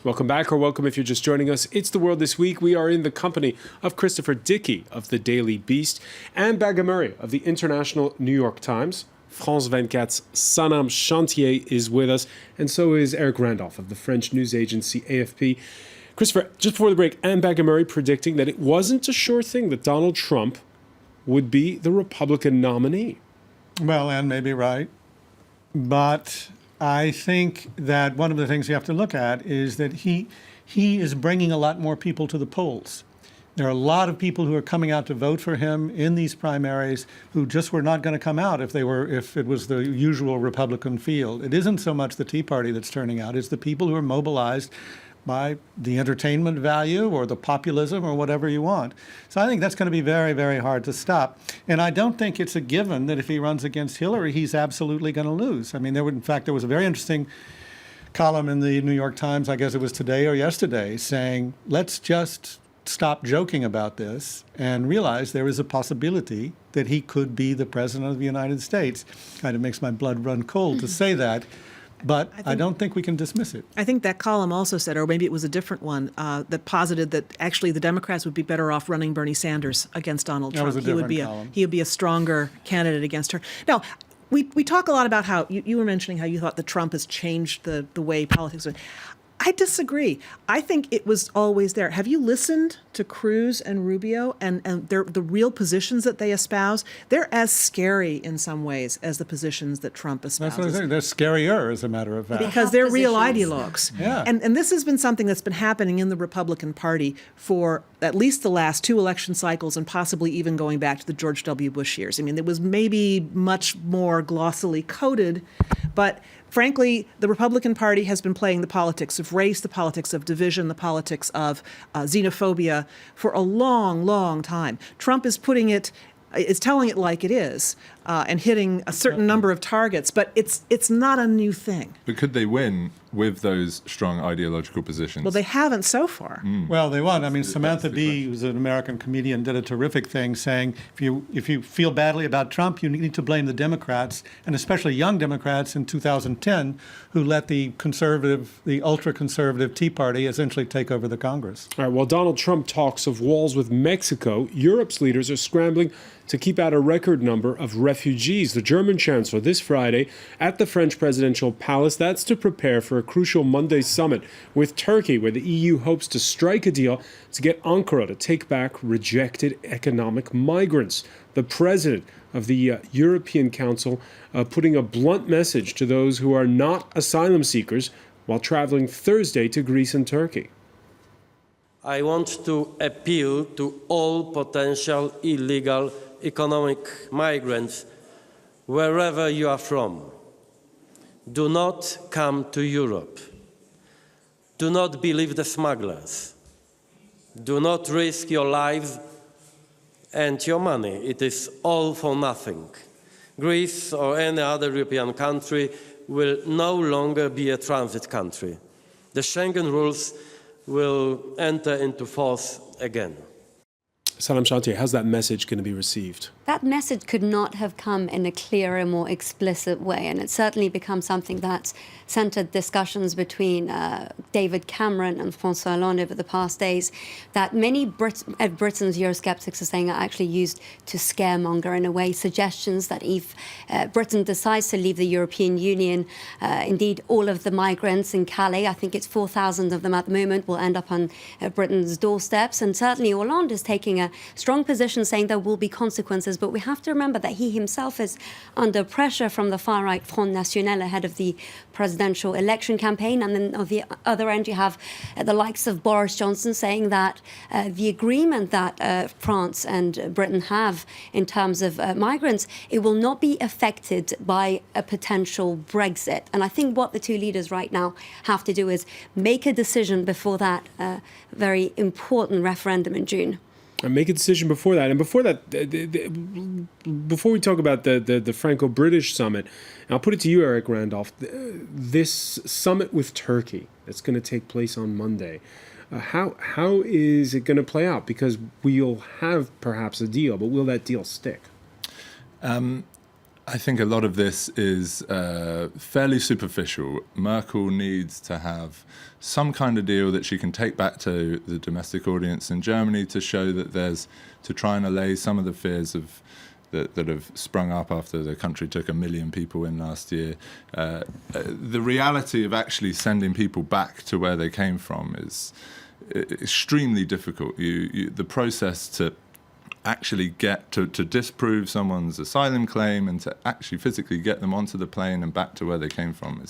Welcome back, or welcome if you're just joining us. It's The World This Week. We are in the company of Christopher Dickey of the Daily Beast and Baga Murray of the International New York Times. France 24's Sanam Chantier is with us, and so is Eric Randolph of the French news agency AFP. Christopher, just before the break, Anne Baga Murray predicting that it wasn't a sure thing that Donald Trump would be the Republican nominee. Well, Anne may be right, but I think that one of the things you have to look at is that he is bringing a lot more people to the polls. There are a lot of people who are coming out to vote for him in these primaries who just were not going to come out if it was the usual Republican field. It isn't so much the Tea Party that's turning out, it's the people who are mobilized by the entertainment value or the populism or whatever you want. So I think that's going to be very, very hard to stop. And I don't think it's a given that if he runs against Hillary, he's absolutely going to lose. I mean, there was a very interesting column in the New York Times, I guess it was today or yesterday, saying, let's just stop joking about this and realize there is a possibility that he could be the president of the United States. Kind of makes my blood run cold to say that. But I don't think we can dismiss it. I think that column also said, or maybe it was a different one, that posited that actually the Democrats would be better off running Bernie Sanders against Donald Trump. That was a different column. He would be a stronger candidate against her. Now, we talk a lot about how, you were mentioning how you thought that Trump has changed the way politics are. I disagree. I think it was always there. Have you listened to Cruz and Rubio and the real positions that they espouse? They're as scary in some ways as the positions that Trump espouses. That's what I'm saying. They're scarier, as a matter of fact. Because they're real ideologues. Yeah. And this has been something that's been happening in the Republican Party for at least the last 2 election cycles and possibly even going back to the George W. Bush years. I mean, it was maybe much more glossily coded, but frankly, the Republican Party has been playing the politics of race, the politics of division, the politics of xenophobia for a long, long time. Trump is telling it like it is and hitting a certain number of targets, but it's not a new thing. But could they win with those strong ideological positions? Well, they haven't so far. Well, they won. I mean, Samantha Bee, who's an American comedian, did a terrific thing saying, if you feel badly about Trump, you need to blame the Democrats, and especially young Democrats in 2010, who let the ultra-conservative Tea Party essentially take over the Congress. All right, while Donald Trump talks of walls with Mexico, Europe's leaders are scrambling to keep out a record number of refugees. The German chancellor this Friday at the French presidential palace, that's to prepare for a crucial Monday summit with Turkey, where the EU hopes to strike a deal to get Ankara to take back rejected economic migrants. The president of the European Council putting a blunt message to those who are not asylum seekers while traveling Thursday to Greece and Turkey. I want to appeal to all potential illegal economic migrants, wherever you are from. Do not come to Europe. Do not believe the smugglers. Do not risk your lives and your money. It is all for nothing. Greece or any other European country will no longer be a transit country. The Schengen rules will enter into force again. Sanam Chantier, how's that message going to be received? That message could not have come in a clearer, more explicit way, and it's certainly become something that's centered discussions between David Cameron and François Hollande over the past days that many Britain's Eurosceptics are saying are actually used to scaremonger in a way, suggestions that if Britain decides to leave the European Union, indeed all of the migrants in Calais, I think it's 4,000 of them at the moment, will end up on Britain's doorsteps, and certainly Hollande is taking a strong position saying there will be consequences, but we have to remember that he himself is under pressure from the far-right Front National ahead of the presidential election campaign. And then on the other end, you have the likes of Boris Johnson saying that the agreement that France and Britain have in terms of migrants, it will not be affected by a potential Brexit. And I think what the two leaders right now have to do is make a decision before that very important referendum in June. And make a decision before that. And before that, before we talk about the Franco-British summit, and I'll put it to you, Eric Randolph, this summit with Turkey that's going to take place on Monday, how is it going to play out? Because we'll have perhaps a deal, but will that deal stick? I I think a lot of this is fairly superficial. Merkel needs to have some kind of deal that she can take back to the domestic audience in Germany to show that to try and allay some of the fears that have sprung up after the country took 1 million people in last year. The reality of actually sending people back to where they came from is extremely difficult. The process to actually get to disprove someone's asylum claim and to actually physically get them onto the plane and back to where they came from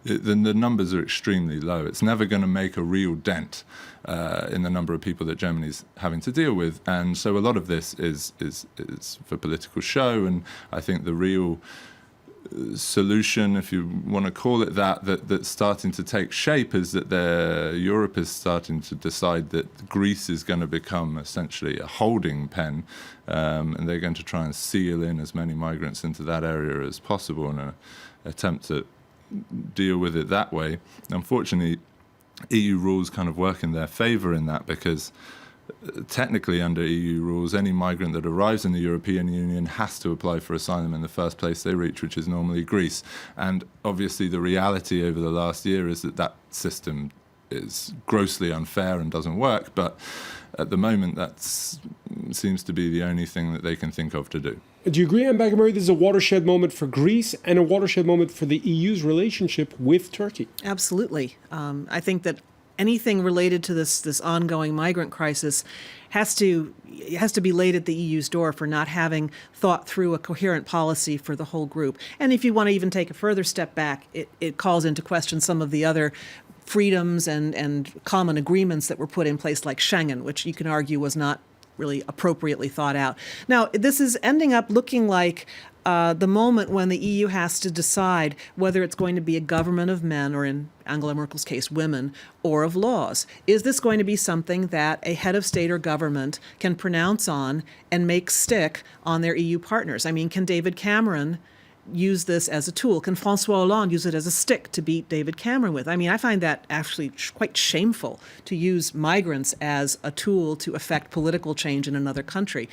the numbers are extremely low. It's never going to make a real dent in the number of people that Germany's having to deal with, and so a lot of this is for political show. And I think the real solution, if you want to call it that's starting to take shape, is that Europe is starting to decide that Greece is going to become essentially a holding pen, and they're going to try and seal in as many migrants into that area as possible in an attempt to deal with it that way. Unfortunately, EU rules kind of work in their favour in that, because technically under EU rules, any migrant that arrives in the European Union has to apply for asylum in the first place they reach, which is normally Greece. And obviously the reality over the last year is that system is grossly unfair and doesn't work, but at the moment that seems to be the only thing that they can think of to do. Do you agree, Anne Bagamarie, this is a watershed moment for Greece and a watershed moment for the EU's relationship with Turkey? Absolutely. I think that anything related to this ongoing migrant crisis has to be laid at the EU's door for not having thought through a coherent policy for the whole group. And if you want to even take a further step back, it calls into question some of the other freedoms and common agreements that were put in place, like Schengen, which you can argue was not really appropriately thought out. Now, this is ending up looking like the moment when the EU has to decide whether it's going to be a government of men, or in Angela Merkel's case, women, or of laws. Is this going to be something that a head of state or government can pronounce on and make stick on their EU partners? I mean, can David Cameron use this as a tool? Can François Hollande use it as a stick to beat David Cameron with? I mean, I find that actually quite shameful, to use migrants as a tool to affect political change in another country.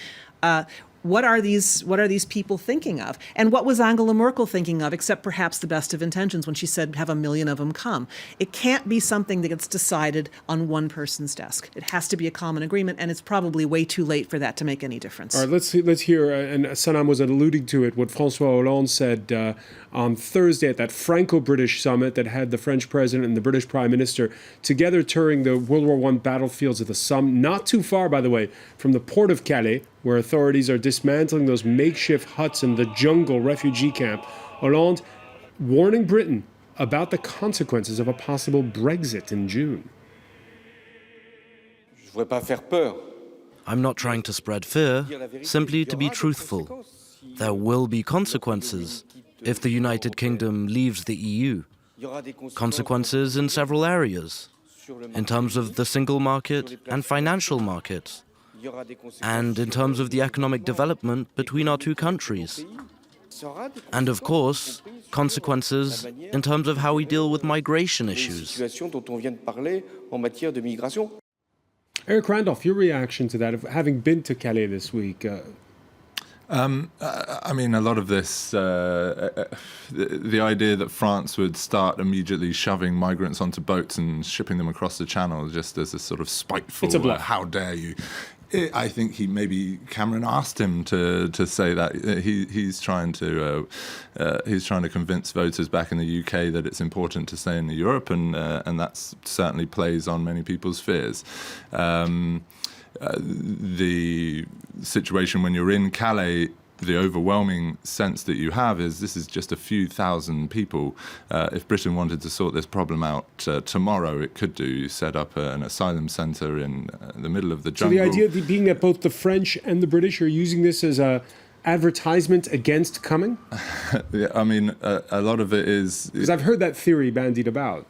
What are these people thinking of? And what was Angela Merkel thinking of, except perhaps the best of intentions when she said have 1 million of them come? It can't be something that gets decided on one person's desk. It has to be a common agreement, and it's probably way too late for that to make any difference. All right, let's hear, and Sanam was alluding to it, what François Hollande said on Thursday at that Franco-British summit that had the French president and the British prime minister together touring the World War I battlefields of the Somme, not too far, by the way, from the port of Calais, where authorities are dismantling those makeshift huts in the jungle refugee camp. Hollande warning Britain about the consequences of a possible Brexit in June. I'm not trying to spread fear, simply to be truthful. There will be consequences if the United Kingdom leaves the EU. Consequences in several areas, in terms of the single market and financial markets, and in terms of the economic development between our two countries. And of course, consequences in terms of how we deal with migration issues. Eric Randolph, your reaction to that, of having been to Calais this week? I mean, a lot of this, the idea that France would start immediately shoving migrants onto boats and shipping them across the channel just as a sort of spiteful, it's a bluff. How dare you? I think Cameron asked him to say that. He's trying to convince voters back in the UK that it's important to stay in Europe, and that certainly plays on many people's fears. The situation when you're in Calais, the overwhelming sense that you have is this is just a few thousand people. If Britain wanted to sort this problem out tomorrow, it could do. Set up an asylum centre in the middle of the jungle. So the idea being that both the French and the British are using this as a advertisement against coming? Yeah, I mean, a lot of it is... Because I've heard that theory bandied about.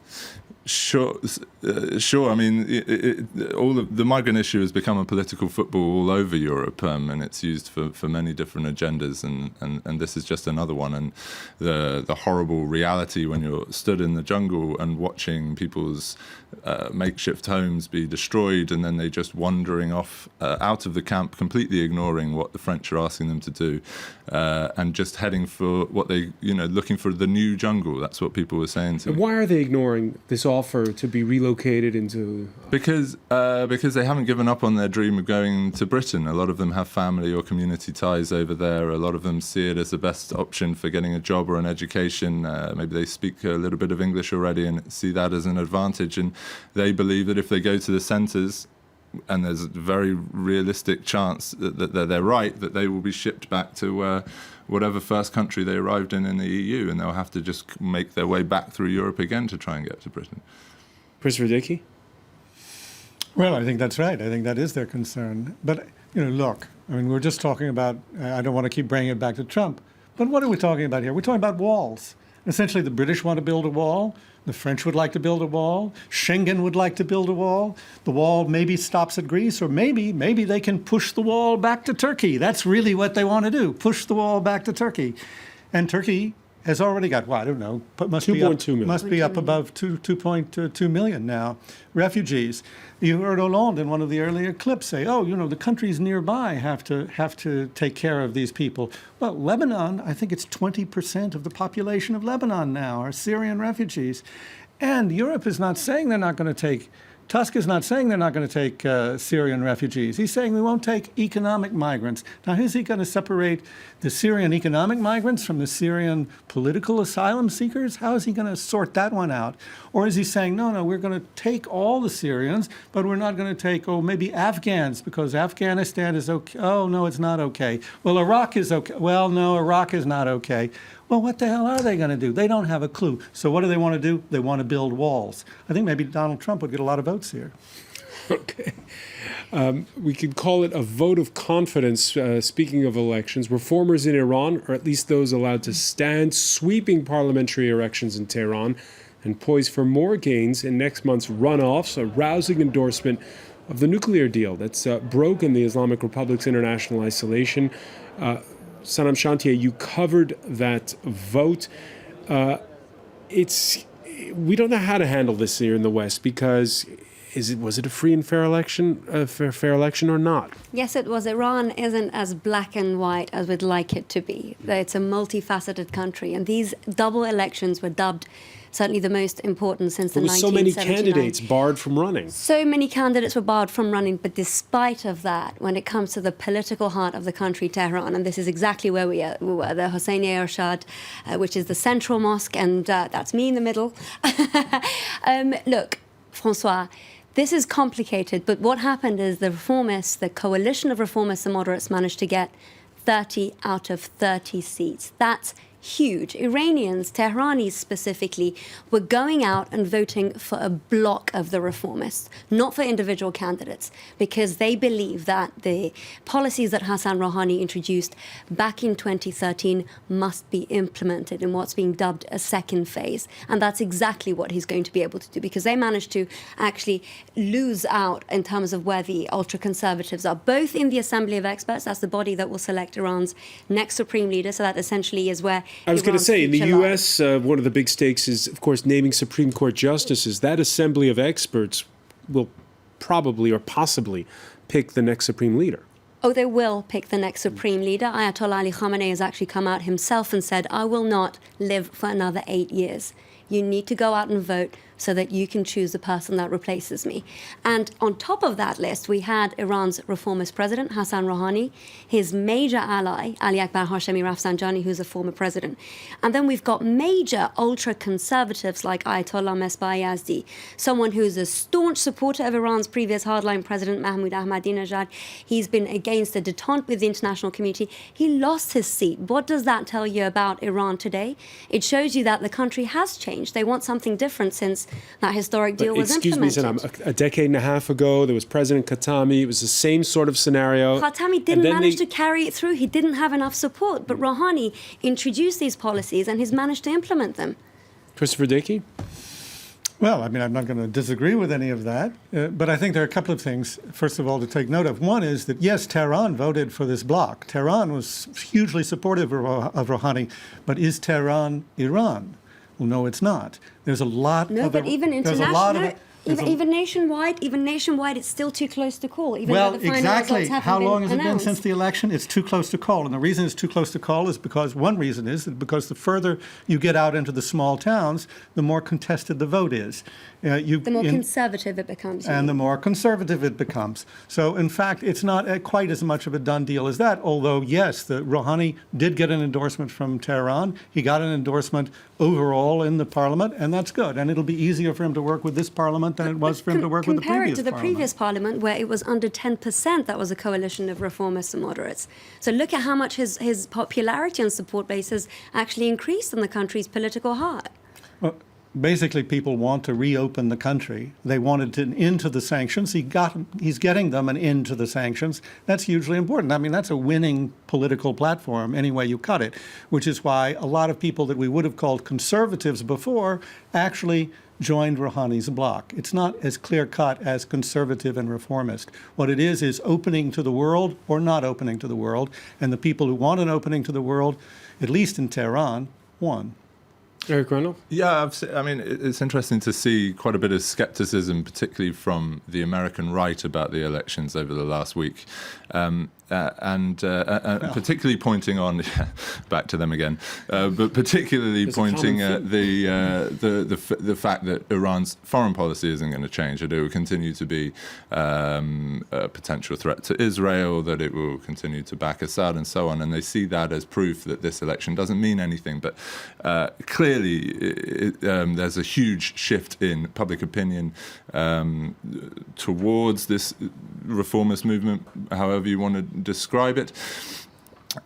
Sure. I mean, all of the migrant issue has become a political football all over Europe, and it's used for many different agendas, and this is just another one. And the horrible reality when you're stood in the jungle and watching people's makeshift homes be destroyed, and then they just wandering off out of the camp, completely ignoring what the French are asking them to do, and just heading for what they, looking for the new jungle. That's what people were saying to me. Why are they ignoring this offer to be relocated into? Because they haven't given up on their dream of going to Britain. A lot of them have family or community ties over there. A lot of them see it as the best option for getting a job or an education. Maybe they speak a little bit of English already and see that as an advantage. And they believe that if they go to the centres, and there's a very realistic chance that they're right, that they will be shipped back to whatever first country they arrived in the EU, and they'll have to just make their way back through Europe again to try and get to Britain. Christopher Dickey? Well, I think that's right. I think that is their concern. But, look, I mean, we're just talking about, I don't want to keep bringing it back to Trump, but what are we talking about here? We're talking about walls. Essentially, the British want to build a wall. The French would like to build a wall. Schengen would like to build a wall. The wall maybe stops at Greece, or maybe they can push the wall back to Turkey. That's really what they want to do, push the wall back to Turkey. And Turkey has already got, well, I don't know, must be up, 2.2 million. must be up above 2.2 million now, refugees. You heard Hollande in one of the earlier clips say, the countries nearby have to take care of these people. Well, Lebanon, I think it's 20% of the population of Lebanon now are Syrian refugees. And Europe is not saying they're not going to take, Tusk is not saying they're not going to take Syrian refugees. He's saying we won't take economic migrants. Now, is he going to separate the Syrian economic migrants from the Syrian political asylum seekers? How is he going to sort that one out? Or is he saying, no, we're going to take all the Syrians, but we're not going to take, maybe Afghans, because Afghanistan is okay. Oh, no, it's not okay. Well, Iraq is okay. Well, no, Iraq is not okay. Well, what the hell are they going to do? They don't have a clue. So what do they want to do? They want to build walls. I think maybe Donald Trump would get a lot of votes here. Okay. We could call it a vote of confidence. Speaking of elections, reformers in Iran, or at least those allowed to stand, sweeping parliamentary elections in Tehran and poised for more gains in next month's runoffs, a rousing endorsement of the nuclear deal that's broken the Islamic Republic's international isolation. Sanam Shantia, you covered that vote. We don't know how to handle this here in the West, because was it a free and fair election, fair election or not? Yes, it was. Iran isn't as black and white as we'd like it to be. It's a multifaceted country, and these double elections were dubbed certainly the most important since the 1979. There were so many candidates barred from running. So many candidates were barred from running, but despite of that, when it comes to the political heart of the country, Tehran, and this is exactly where we were, the Hosseini Ershad, which is the central mosque, and that's me in the middle. Look, François, this is complicated, but what happened is the reformists, the coalition of reformists and moderates, managed to get 30 out of 30 seats. That's huge. Iranians, Tehranis specifically, were going out and voting for a bloc of the reformists, not for individual candidates, because they believe that the policies that Hassan Rouhani introduced back in 2013 must be implemented in what's being dubbed a second phase. And that's exactly what he's going to be able to do, because they managed to actually lose out in terms of where the ultra-conservatives are, both in the Assembly of Experts, that's the body that will select Iran's next supreme leader, so that essentially is where I was going to say, in the U.S., one of the big stakes is, of course, naming Supreme Court justices. That Assembly of Experts will probably or possibly pick the next supreme leader. Oh, they will pick the next supreme leader. Ayatollah Ali Khamenei has actually come out himself and said, I will not live for another 8 years. You need to go out and vote so that you can choose the person that replaces me. And on top of that list, we had Iran's reformist president, Hassan Rouhani, his major ally, Ali Akbar Hashemi Rafsanjani, who's a former president. And then we've got major ultra-conservatives like Ayatollah Mesbah Yazdi, someone who's a staunch supporter of Iran's previous hardline president, Mahmoud Ahmadinejad. He's been against the detente with the international community. He lost his seat. What does that tell you about Iran today? It shows you that the country has changed. They want something different since that historic deal was implemented. Excuse me, a decade and a half ago, there was President Khatami. It was the same sort of scenario. Khatami didn't manage to carry it through. He didn't have enough support. But Rouhani introduced these policies, and he's managed to implement them. Christopher Dickey? Well, I mean, I'm not going to disagree with any of that, but I think there are a couple of things, first of all, to take note of. One is that, yes, Tehran voted for this bloc. Tehran was hugely supportive of Rouhani, but is Tehran Iran? Well, no, it's not. There's a lot No, of... but even there's a lot of... even nationwide, it's still too close to call. Even Well, though the final exactly. results haven't How been long has it been announced. since the election? It's too close to call. And the reason it's too close to call is because one reason is that because the further you get out into the small towns, the more contested the vote is. The more conservative it becomes. And the more conservative it becomes. So, in fact, it's not quite as much of a done deal as that, although, yes, the Rouhani did get an endorsement from Tehran. He got an endorsement overall in the parliament, and that's good. And it'll be easier for him to work with this parliament than it was for him to work with the previous Compare it to the parliament. previous parliament, where it was under 10%, that was a coalition of reformists and moderates. So look at how much his popularity and support base has actually increased in the country's political heart. Well, basically, people want to reopen the country. They wanted an end to the sanctions. He's getting them an end to the sanctions. That's hugely important. I mean, that's a winning political platform any way you cut it, which is why a lot of people that we would have called conservatives before actually joined Rouhani's bloc. It's not as clear-cut as conservative and reformist. What it is opening to the world or not opening to the world. And the people who want an opening to the world, at least in Tehran, won. Eric Reynolds? Yeah, I mean, it's interesting to see quite a bit of skepticism, particularly from the American right, about the elections over the last week. Particularly pointing on, back to them again, but particularly pointing at the fact that Iran's foreign policy isn't going to change, that it will continue to be a potential threat to Israel, that it will continue to back Assad and so on. And they see that as proof that this election doesn't mean anything. But clearly, there's a huge shift in public opinion towards this reformist movement, however you want to describe it.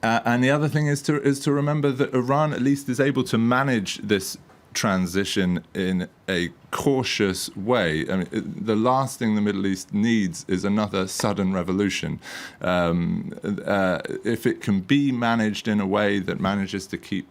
And the other thing is to remember that Iran at least is able to manage this transition in a cautious way. I mean, the last thing the Middle East needs is another sudden revolution. If it can be managed in a way that manages to keep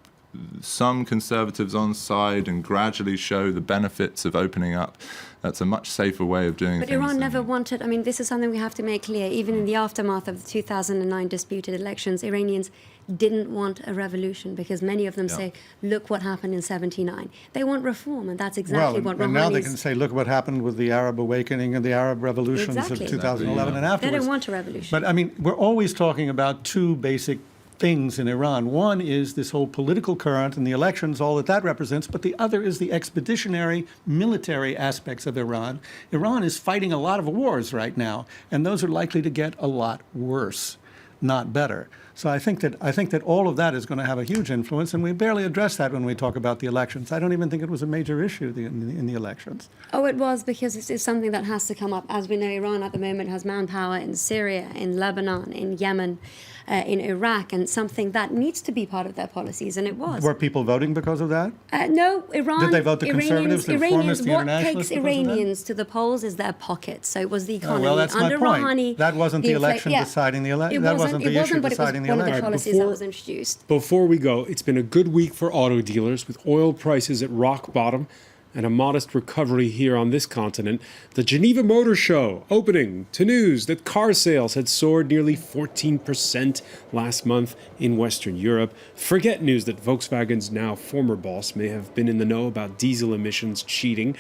some conservatives on side and gradually show the benefits of opening up, that's a much safer way of doing things. But Iran never wanted, I mean, this is something we have to make clear, even in the aftermath of the 2009 disputed elections, Iranians didn't want a revolution because many of them say, look what happened in 79. They want reform, and that's exactly what Rouhani and now they can say, look what happened with the Arab awakening and the Arab revolutions of 2011 and afterwards. They don't want a revolution. But I mean, we're always talking about two basic things in Iran. One is this whole political current and the elections, all that represents, but the other is the expeditionary military aspects of Iran. Iran is fighting a lot of wars right now, and those are likely to get a lot worse, not better. So I think that all of that is going to have a huge influence, and we barely address that when we talk about the elections. I don't even think it was a major issue in the elections. Oh, it was, because it's something that has to come up. As we know, Iran at the moment has manpower in Syria, in Lebanon, in Yemen, in Iraq, and something that needs to be part of their policies, and it was. Were people voting because of that? No, Iran. Did they vote the conservatives, the reformists, the internationalists? What takes Iranians to the polls is their pockets. So it was the economy. Well, that's under my point. Rouhani, That wasn't the election deciding the election. That wasn't the issue deciding the election. One of the policies that was introduced. Before we go, it's been a good week for auto dealers with oil prices at rock bottom and a modest recovery here on this continent. The Geneva Motor Show opening to news that car sales had soared nearly 14% last month in Western Europe. Forget news that Volkswagen's now former boss may have been in the know about diesel emissions cheating.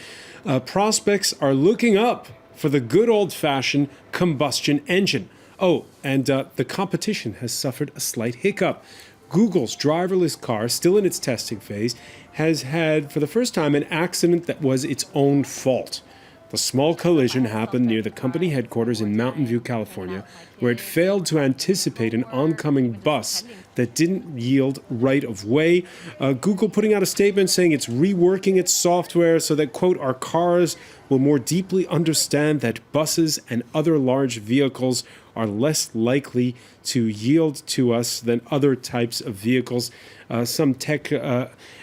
Prospects are looking up for the good old-fashioned combustion engine. Oh, and the competition has suffered a slight hiccup. Google's driverless car, still in its testing phase, has had, for the first time, an accident that was its own fault. The small collision happened near the company headquarters in Mountain View, California, where it failed to anticipate an oncoming bus that didn't yield right of way. Google putting out a statement saying it's reworking its software so that, quote, our cars will more deeply understand that buses and other large vehicles are less likely to yield to us than other types of vehicles. Some tech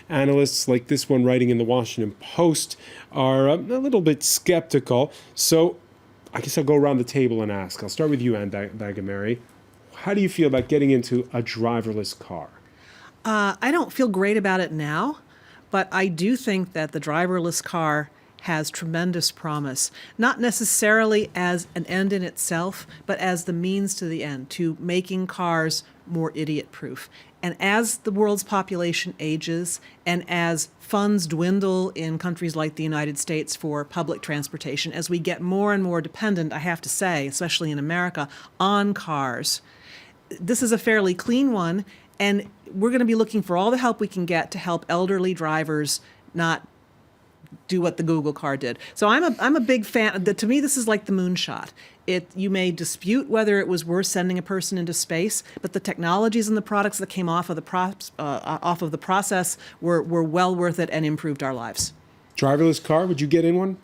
analysts, like this one writing in the Washington Post, are a little bit skeptical. So I guess I'll go around the table and ask. I'll start with you, Anne Bagamary. How do you feel about getting into a driverless car? I don't feel great about it now, but I do think that the driverless car has tremendous promise, not necessarily as an end in itself, but as the means to the end, to making cars more idiot-proof. And as the world's population ages and as funds dwindle in countries like the United States for public transportation, as we get more and more dependent, I have to say, especially in America, on cars, this is a fairly clean one, and we're going to be looking for all the help we can get to help elderly drivers not do what the Google car did. So I'm a big fan. To me, this is like the moonshot. You may dispute whether it was worth sending a person into space, but the technologies and the products that came off of the process were well worth it and improved our lives. Driverless car, would you get in one?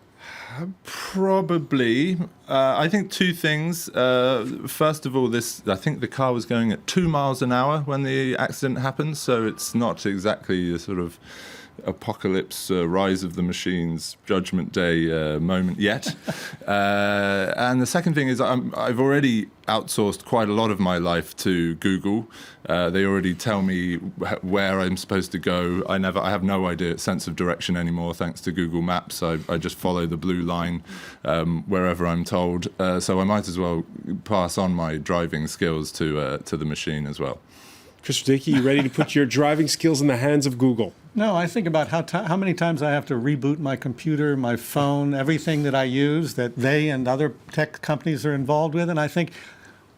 Probably. I think two things. First of all, I think the car was going at 2 miles an hour when the accident happened, so it's not exactly a sort of apocalypse, rise of the machines, judgment day moment yet. And the second thing is I've already outsourced quite a lot of my life to Google. They already tell me where I'm supposed to go. I have no sense of direction anymore thanks to Google Maps. I just follow the blue line wherever I'm told. So I might as well pass on my driving skills to the machine as well. Christopher Dickey, you ready to put your driving skills in the hands of Google? No, I think about how many times I have to reboot my computer, my phone, everything that I use that they and other tech companies are involved with. And I think,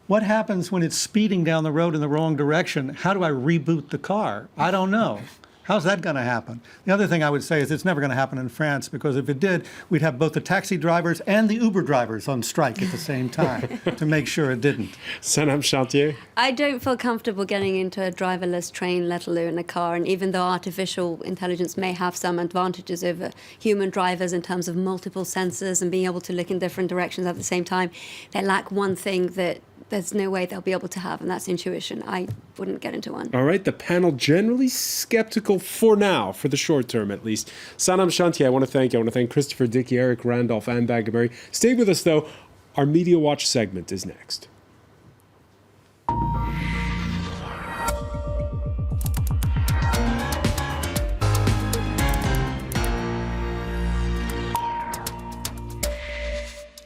what happens when it's speeding down the road in the wrong direction? How do I reboot the car? I don't know. How's that going to happen? The other thing I would say is it's never going to happen in France, because if it did, we'd have both the taxi drivers and the Uber drivers on strike at the same time to make sure it didn't. Sanam Chantier? I don't feel comfortable getting into a driverless train, let alone a car. And even though artificial intelligence may have some advantages over human drivers in terms of multiple sensors and being able to look in different directions at the same time, they lack one thing that there's no way they'll be able to have, and that's intuition. I wouldn't get into one. All right, the panel generally skeptical for now, for the short term at least. Sanam Chantier, I want to thank you. I want to thank Christopher Dickey, Eric Randolph, Anne Baggaberry. Stay with us, though. Our Media Watch segment is next.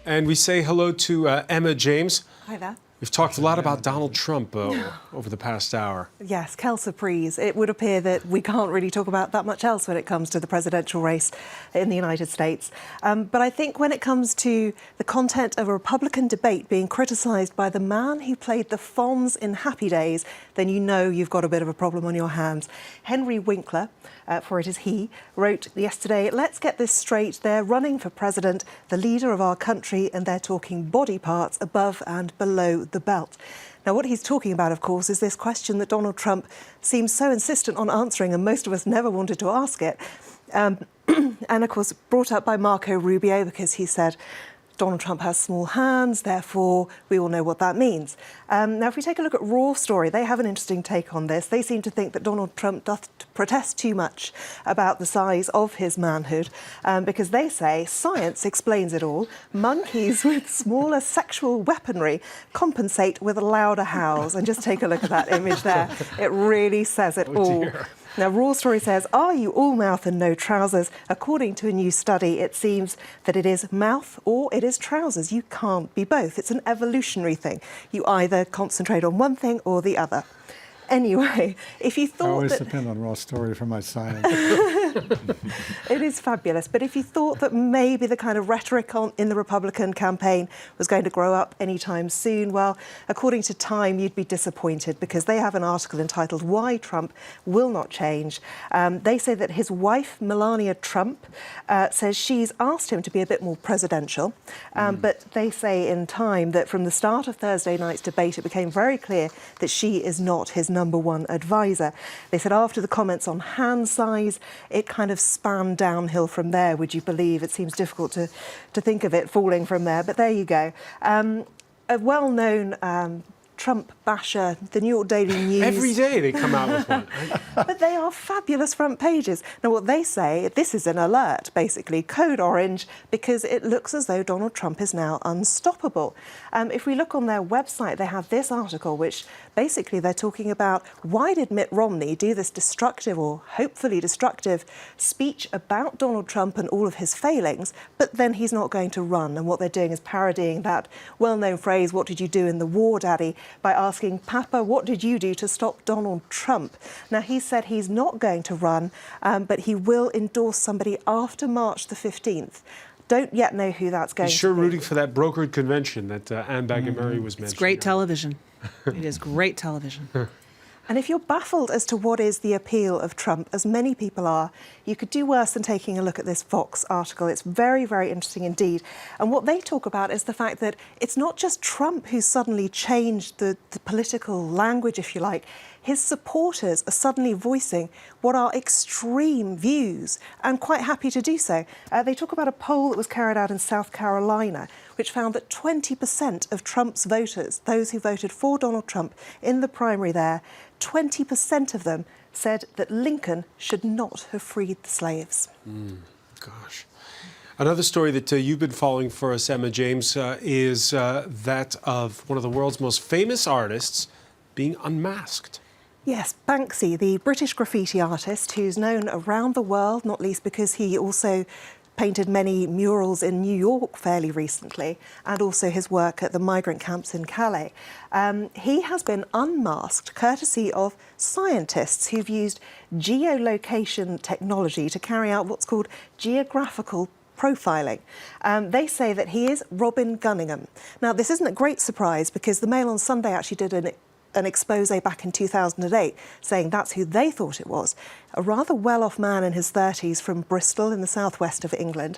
And we say hello to Emma James. Hi there. We've talked a lot about Donald Trump over the past hour. Yes, quelle surprise. It would appear that we can't really talk about that much else when it comes to the presidential race in the United States. But I think when it comes to the content of a Republican debate being criticised by the man who played the Fonz in Happy Days, then you know you've got a bit of a problem on your hands. Henry Winkler, for it is he, wrote yesterday, "Let's get this straight. They're running for president, the leader of our country, and they're talking body parts above and below the belt." Now, what he's talking about, of course, is this question that Donald Trump seems so insistent on answering, and most of us never wanted to ask it. And, of course, brought up by Marco Rubio, because he said Donald Trump has small hands, therefore we all know what that means. Now, if we take a look at Raw Story, they have an interesting take on this. They seem to think that Donald Trump doth protest too much about the size of his manhood, because they say science explains it all. Monkeys with smaller sexual weaponry compensate with louder howls. And just take a look at that image there. It really says it all. Dear. Now, Raw Story says, "Are you all mouth and no trousers? According to a new study, it seems that it is mouth or it is trousers. You can't be both. It's an evolutionary thing. You either concentrate on one thing or the other." Anyway, if you thought I always that... depend on Raw Story for my science. It is fabulous. But if you thought that maybe the kind of rhetoric in the Republican campaign was going to grow up anytime soon, well, according to Time, you'd be disappointed, because they have an article entitled "Why Trump Will Not Change." They say that his wife, Melania Trump, says she's asked him to be a bit more presidential. But they say in Time that from the start of Thursday night's debate, it became very clear that she is not his number one advisor. They said after the comments on hand size, it kind of spanned downhill from there, would you believe? It seems difficult to think of it falling from there, but there you go. A well-known Trump basher, the New York Daily News. Every day they come out with one. But they are fabulous front pages. Now, what they say, this is an alert, basically, code orange, because it looks as though Donald Trump is now unstoppable. If we look on their website, they have this article, which basically they're talking about why did Mitt Romney do this destructive or hopefully destructive speech about Donald Trump and all of his failings, but then he's not going to run. And what they're doing is parodying that well-known phrase, what did you do in the war, Daddy, by asking, Papa, what did you do to stop Donald Trump? Now, he said he's not going to run, but he will endorse somebody after March the 15th. Don't yet know who that's going He's sure to be. rooting for that brokered convention that Anne Baggy-Murray was mentioning. It's great television. It is great television. And if you're baffled as to what is the appeal of Trump, as many people are, you could do worse than taking a look at this Vox article. It's very, very interesting indeed. And what they talk about is the fact that it's not just Trump who's suddenly changed the political language, if you like. His supporters are suddenly voicing what are extreme views and quite happy to do so. They talk about a poll that was carried out in South Carolina, which found that 20% of Trump's voters, those who voted for Donald Trump in the primary there, 20% of them said that Lincoln should not have freed the slaves. Gosh. Another story that you've been following for us, Emma James, is that of one of the world's most famous artists being unmasked. Yes, Banksy, the British graffiti artist who's known around the world, not least because he also painted many murals in New York fairly recently, and also his work at the migrant camps in Calais. He has been unmasked courtesy of scientists who've used geolocation technology to carry out what's called geographical profiling. They say that he is Robin Gunningham. Now, this isn't a great surprise because the Mail on Sunday actually did an expose back in 2008 saying that's who they thought it was. A rather well-off man in his 30s from Bristol in the southwest of England.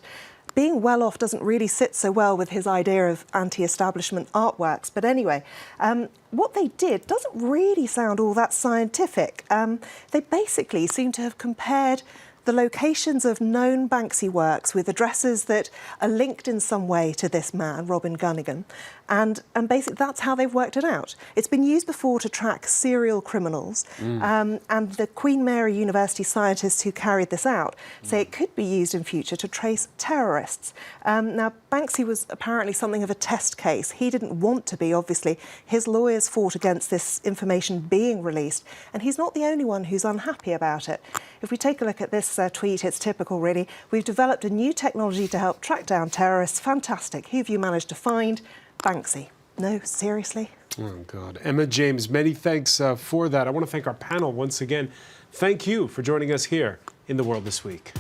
Being well-off doesn't really sit so well with his idea of anti-establishment artworks. But anyway, what they did doesn't really sound all that scientific. They basically seem to have compared the locations of known Banksy works with addresses that are linked in some way to this man, Robin Gunningham, and basically that's how they've worked it out. It's been used before to track serial criminals, and the Queen Mary University scientists who carried this out say it could be used in future to trace terrorists. Now, Banksy was apparently something of a test case. He didn't want to be, obviously. His lawyers fought against this information being released, and he's not the only one who's unhappy about it. If we take a look at this tweet, it's typical, really. We've developed a new technology to help track down terrorists. Fantastic. Who have you managed to find? Banksy. No, seriously? Oh, God. Emma James, many thanks for that. I want to thank our panel once again. Thank you for joining us here in The World This Week.